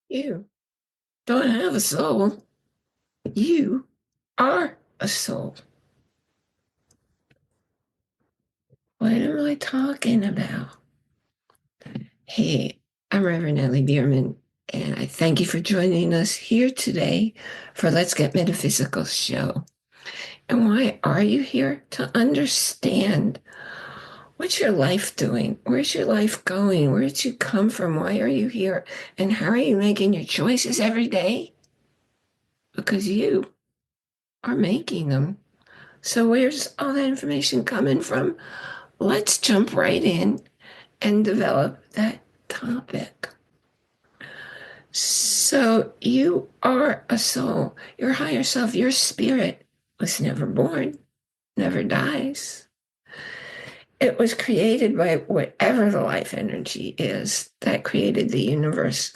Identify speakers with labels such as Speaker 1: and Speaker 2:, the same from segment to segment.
Speaker 1: You don't have a soul. You are a soul. What am I talking about? Hey, I'm Reverend Ellie Bierman, and I thank you for joining us here today for Let's Get Metaphysical show. And why are you here? To understand what's your life doing? Where's your life going? Where did you come from? Why are you here? And how are you making your choices every day? Because you are making them. So, where's all that information coming from? Let's jump right in and develop that topic. So, you are a soul, your higher self, your spirit was never born, never dies. It was created by whatever the life energy is that created the universe.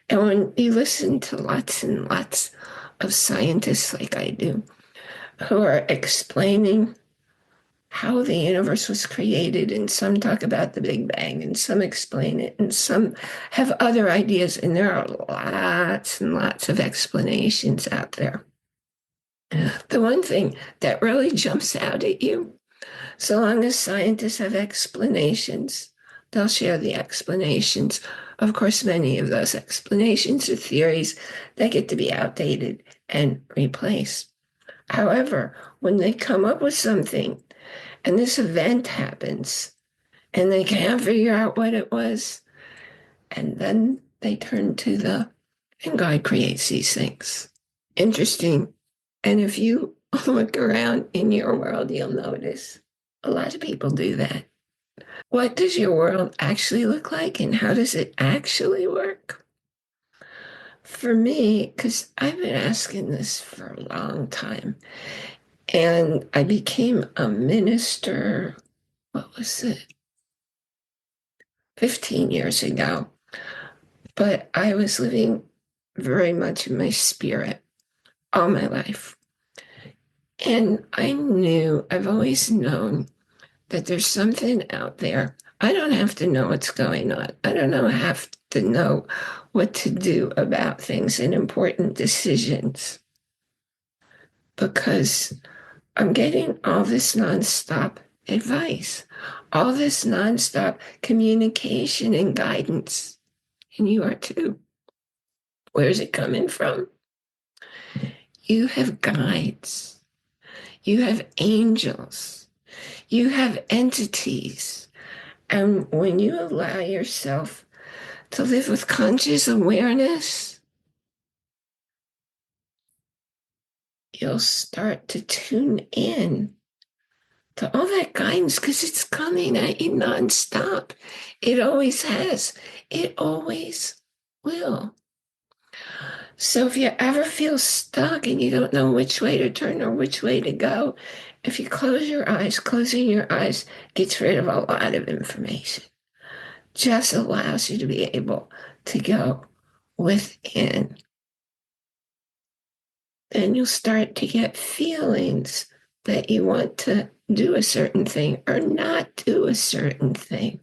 Speaker 1: And when you listen to lots and lots of scientists, like I do, who are explaining how the universe was created, and some talk about the Big Bang, and some explain it, and some have other ideas, and there are lots and lots of explanations out there. The one thing that really jumps out at you, so long as scientists have explanations, they'll share the explanations. Of course, many of those explanations are theories that get to be outdated and replaced. However, when they come up with something and this event happens and they can't figure out what it was, and then they turn to and God creates these things. Interesting. And if you look around in your world, you'll notice a lot of people do that. What does your world actually look like, and how does it actually work? For me, because I've been asking this for a long time, and I became a minister, what was it, 15 years ago. But I was living very much in my spirit all my life. And I've always known that there's something out there. I don't have to know what's going on. I don't have to know what to do about things and important decisions because I'm getting all this nonstop advice, all this nonstop communication and guidance. And you are too. Where's it coming from? You have guides. You have angels. You have entities. And when you allow yourself to live with conscious awareness, you'll start to tune in to all that guidance because it's coming at you nonstop. It always has. It always will. So if you ever feel stuck and you don't know which way to turn or which way to go, if you close your eyes, closing your eyes gets rid of a lot of information. Just allows you to be able to go within. Then you'll start to get feelings that you want to do a certain thing or not do a certain thing.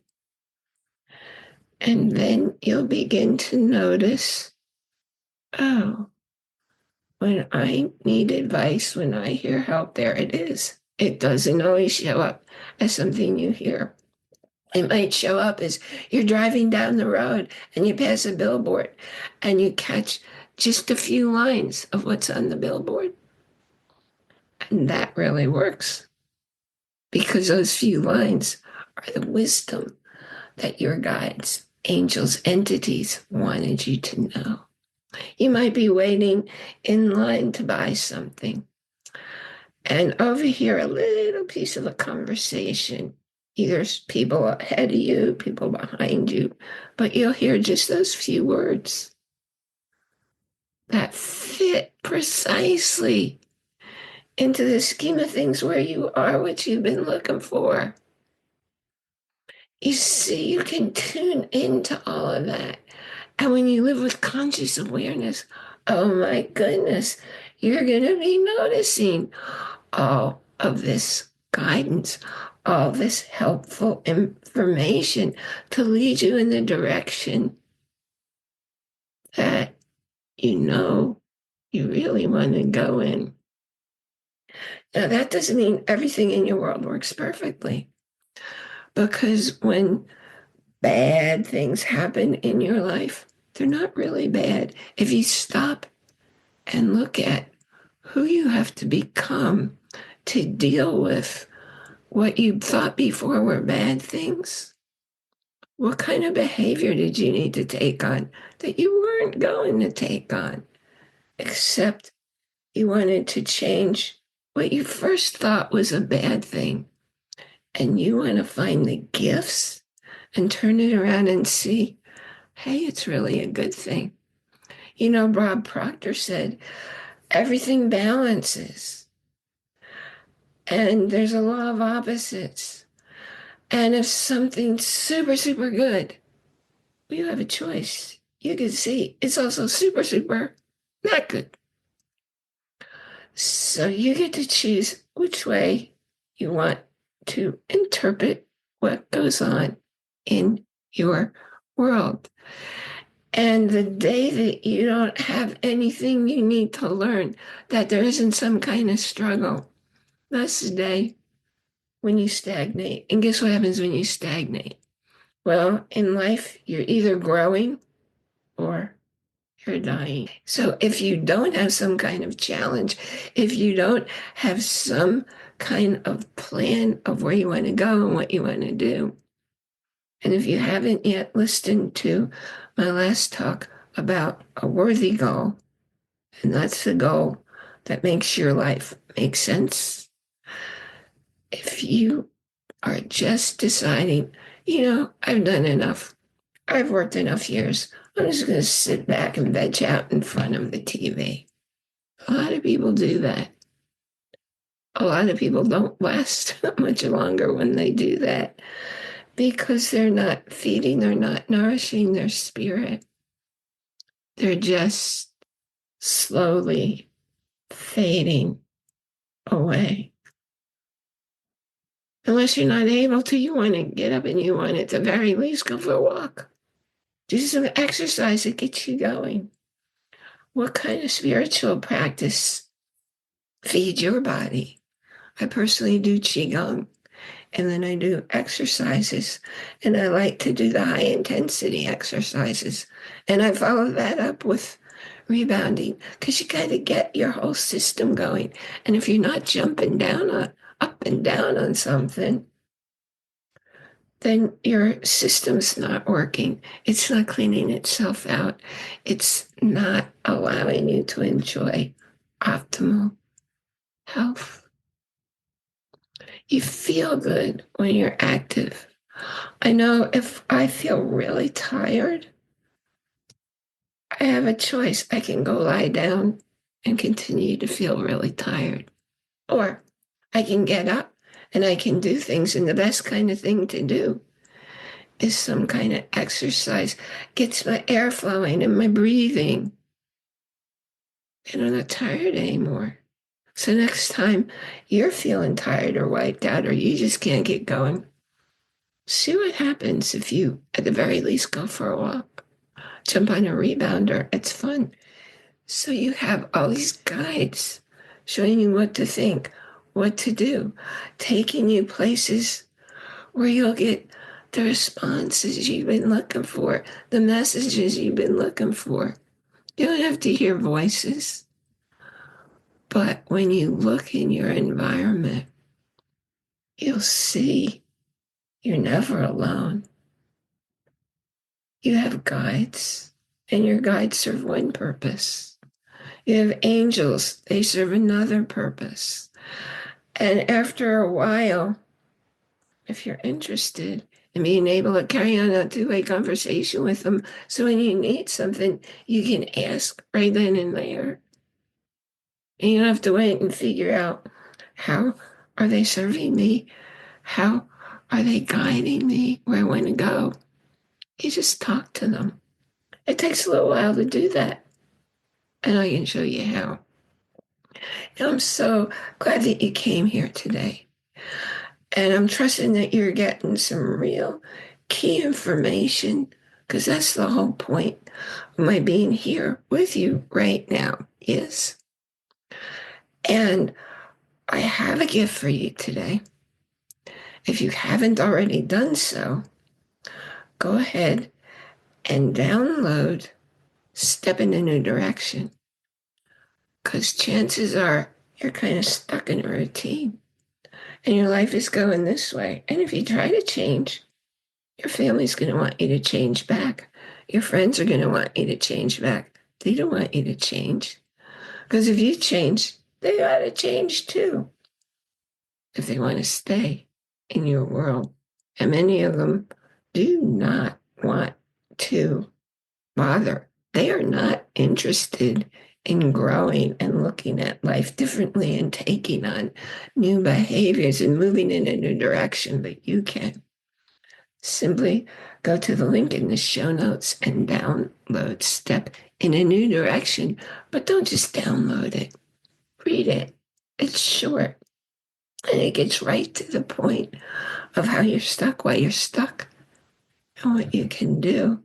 Speaker 1: And then you'll begin to notice, oh, when I need advice, when I hear help, there it is. It doesn't always show up as something you hear. It might show up as you're driving down the road and you pass a billboard and you catch just a few lines of what's on the billboard. And that really works because those few lines are the wisdom that your guides, angels, entities wanted you to know. You might be waiting in line to buy something and overhear a little piece of a conversation. Either people ahead of you, people behind you, but you'll hear just those few words that fit precisely into the scheme of things where you are, what you've been looking for. You see, you can tune into all of that. And when you live with conscious awareness, oh my goodness, you're going to be noticing all of this guidance, all this helpful information to lead you in the direction that you really want to go in. Now, that doesn't mean everything in your world works perfectly, because when bad things happen in your life, they're not really bad. If you stop and look at who you have to become to deal with what you thought before were bad things, what kind of behavior did you need to take on that you weren't going to take on, except you wanted to change what you first thought was a bad thing? And you want to find the gifts and turn it around and see, hey, it's really a good thing. Bob Proctor said, everything balances, and there's a law of opposites. And if something's super, super good, you have a choice. You can see it's also super, super not good. So you get to choose which way you want to interpret what goes on in your world. And the day that you don't have anything you need to learn, that there isn't some kind of struggle, that's the day when you stagnate. And guess what happens when you stagnate? Well, in life, you're either growing or you're dying. So if you don't have some kind of challenge, if you don't have some kind of plan of where you want to go and what you want to do, and if you haven't yet listened to my last talk about a worthy goal, and that's the goal that makes your life make sense, if you are just deciding, I've done enough, I've worked enough years, I'm just going to sit back and veg out in front of the TV. A lot of people do that. A lot of people don't last much longer when they do that because they're not feeding, they're not nourishing their spirit. They're just slowly fading away. Unless you're not able to, you want to get up and you want at the very least go for a walk. Do some exercise that gets you going. What kind of spiritual practice feeds your body? I personally do Qigong, and then I do exercises, and I like to do the high intensity exercises. And I follow that up with rebounding because you got to get your whole system going. And if you're not jumping up and down on something, then your system's not working. It's not cleaning itself out. It's not allowing you to enjoy optimal health. You feel good when you're active. I know if I feel really tired, I have a choice. I can go lie down and continue to feel really tired. Or I can get up and I can do things. And the best kind of thing to do is some kind of exercise, gets my air flowing and my breathing. And I'm not tired anymore. So next time you're feeling tired or wiped out or you just can't get going, see what happens if you, at the very least, go for a walk, jump on a rebounder. It's fun. So you have all these guides showing you what to think, what to do, taking you places where you'll get the responses you've been looking for, the messages you've been looking for. You don't have to hear voices. But when you look in your environment, you'll see you're never alone. You have guides, and your guides serve one purpose. You have angels, they serve another purpose. And after a while, if you're interested in being able to carry on a two-way conversation with them, so when you need something, you can ask right then and there. And you don't have to wait and figure out, how are they serving me? How are they guiding me where I want to go? You just talk to them. It takes a little while to do that, and I can show you how. And I'm so glad that you came here today. And I'm trusting that you're getting some real key information because that's the whole point of my being here with you right now is. And I have a gift for you today. If you haven't already done so, go ahead and download Step in a New Direction, because chances are you're kind of stuck in a routine and your life is going this way. And if you try to change, your family's going to want you to change back. Your friends are going to want you to change back. They don't want you to change, because if you change, they ought to change too if they want to stay in your world. And many of them do not want to bother. They are not interested in growing and looking at life differently and taking on new behaviors and moving in a new direction, but you can. Simply go to the link in the show notes and download Step in a New Direction. But don't just download it. Read it. It's short. And it gets right to the point of how you're stuck, why you're stuck, and what you can do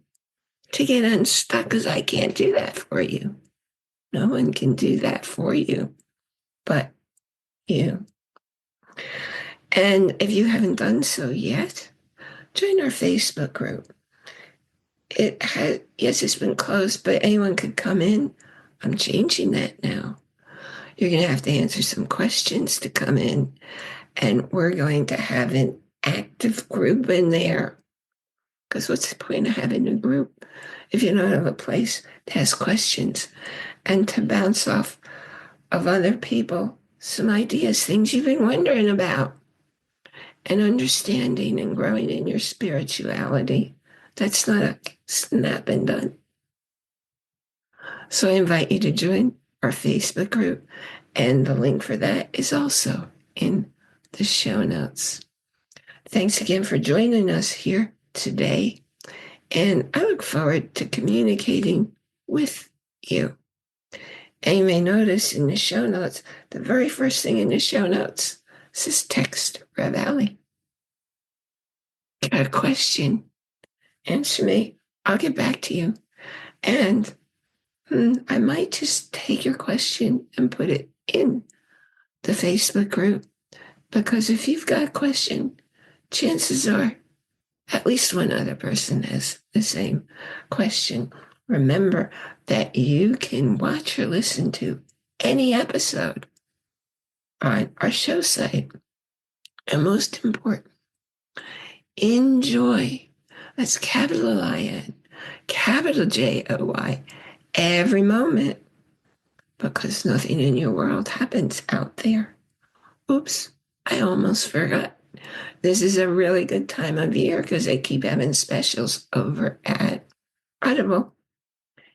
Speaker 1: to get unstuck, because I can't do that for you. No one can do that for you but you. And if you haven't done so yet, join our Facebook group. It's been closed, but anyone could come in. I'm changing that now. You're going to have to answer some questions to come in, and we're going to have an active group in there. Because what's the point of having a group if you don't have a place to ask questions and to bounce off of other people some ideas, things you've been wondering about, and understanding and growing in your spirituality? That's not a snap and done. So I invite you to join our Facebook group, and the link for that is also in the show notes. Thanks again for joining us here today, and I look forward to communicating with you. And you may notice in the show notes, the very first thing in the show notes says text Rev Ali. Got a question? Answer me. I'll get back to you. And I might just take your question and put it in the Facebook group, because if you've got a question, chances are at least one other person has the same question. Remember that you can watch or listen to any episode on our show site. And most important, enjoy. That's capital I-N, capital J-O-Y, every moment, because nothing in your world happens out there. Oops, I almost forgot. This is a really good time of year because they keep having specials over at Audible.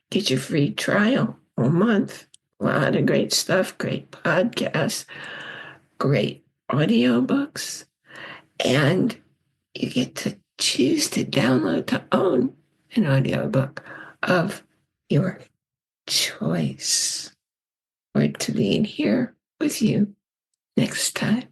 Speaker 1: Get your free trial a month. A lot of great stuff, great podcasts, great audiobooks, and you get to choose to download, to own an audiobook of your choice. Or to being here with you next time.